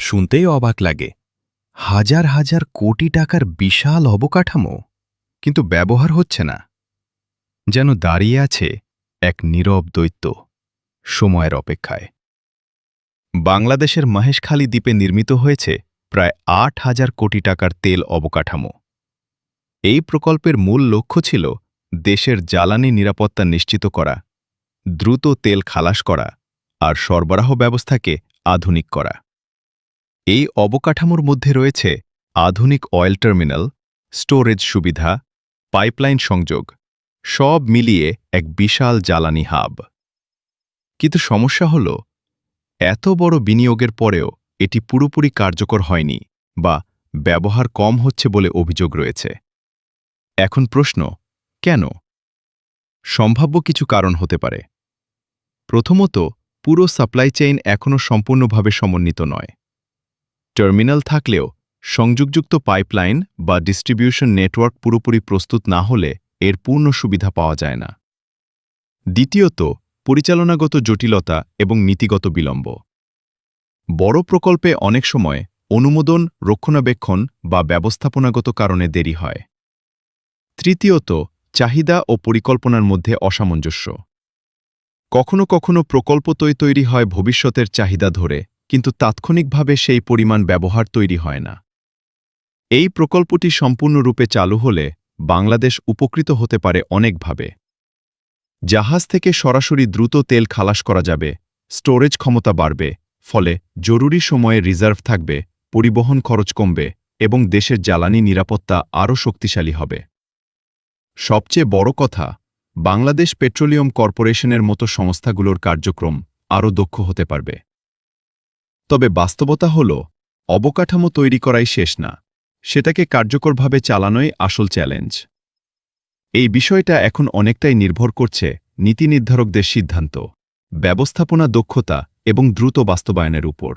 শুনতেই অবাক লাগে। হাজার হাজার কোটি টাকার বিশাল অবকাঠামো, কিন্তু ব্যবহার হচ্ছে না। যেন দাঁড়িয়ে আছে এক নীরব দৈত্য, সময়ের অপেক্ষায়। বাংলাদেশের মহেশখালী দ্বীপে নির্মিত হয়েছে প্রায় ৮,০০০ কোটি টাকার তেল অবকাঠামো। এই প্রকল্পের মূল লক্ষ্য ছিল দেশের জ্বালানি নিরাপত্তা নিশ্চিত করা, দ্রুত তেল খালাস করা আর সরবরাহ ব্যবস্থাকে আধুনিক করা। এই অবকাঠামোর মধ্যে রয়েছে আধুনিক অয়েল টার্মিনাল, স্টোরেজ সুবিধা, পাইপলাইন সংযোগ, সব মিলিয়ে এক বিশাল জ্বালানি হাব। কিন্তু সমস্যা হল, এত বড় বিনিয়োগের পরেও এটি পুরোপুরি কার্যকর হয়নি বা ব্যবহার কম হচ্ছে বলে অভিযোগ রয়েছে। এখন প্রশ্ন, কেন? সম্ভাব্য কিছু কারণ হতে পারে। প্রথমত, পুরো সাপ্লাই চেইন এখনও সম্পূর্ণভাবে সমন্বিত নয়। টার্মিনাল থাকলেও সংযোগযুক্ত পাইপলাইন বা ডিস্ট্রিবিউশন নেটওয়ার্ক পুরোপুরি প্রস্তুত না হলে এর পূর্ণ সুবিধা পাওয়া যায় না। দ্বিতীয়ত, পরিচালনাগত জটিলতা এবং নীতিগত বিলম্ব। বড় প্রকল্পে অনেক সময় অনুমোদন, রক্ষণাবেক্ষণ বা ব্যবস্থাপনাগত কারণে দেরি হয়। তৃতীয়ত, চাহিদা ও পরিকল্পনার মধ্যে অসামঞ্জস্য। কখনো কখনো প্রকল্প তৈরি হয় ভবিষ্যতের চাহিদা ধরে, কিন্তু তাৎক্ষণিকভাবে সেই পরিমাণ ব্যবহার তৈরি হয় না। এই প্রকল্পটি সম্পূর্ণরূপে চালু হলে বাংলাদেশ উপকৃত হতে পারে অনেকভাবে। জাহাজ থেকে সরাসরি দ্রুত তেল খালাস করা যাবে, স্টোরেজ ক্ষমতা বাড়বে, ফলে জরুরি সময়ে রিজার্ভ থাকবে, পরিবহন খরচ কমবে এবং দেশের জ্বালানি নিরাপত্তা আরও শক্তিশালী হবে। সবচেয়ে বড় কথা, বাংলাদেশ পেট্রোলিয়াম কর্পোরেশনের মতো সংস্থাগুলোর কার্যক্রম আরও দক্ষ হতে পারবে। তবে বাস্তবতা হল, অবকাঠামো তৈরি করাই শেষ না, সেটাকে কার্যকরভাবে চালানোই আসল চ্যালেঞ্জ। এই বিষয়টা এখন অনেকটাই নির্ভর করছে নীতি নির্ধারকদের সিদ্ধান্ত, ব্যবস্থাপনা দক্ষতা এবং দ্রুত বাস্তবায়নের উপর।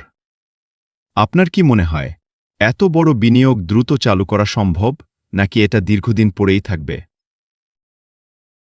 আপনার কি মনে হয়, এত বড় বিনিয়োগ দ্রুত চালু করা সম্ভব, নাকি এটা দীর্ঘদিন পড়েই থাকবে?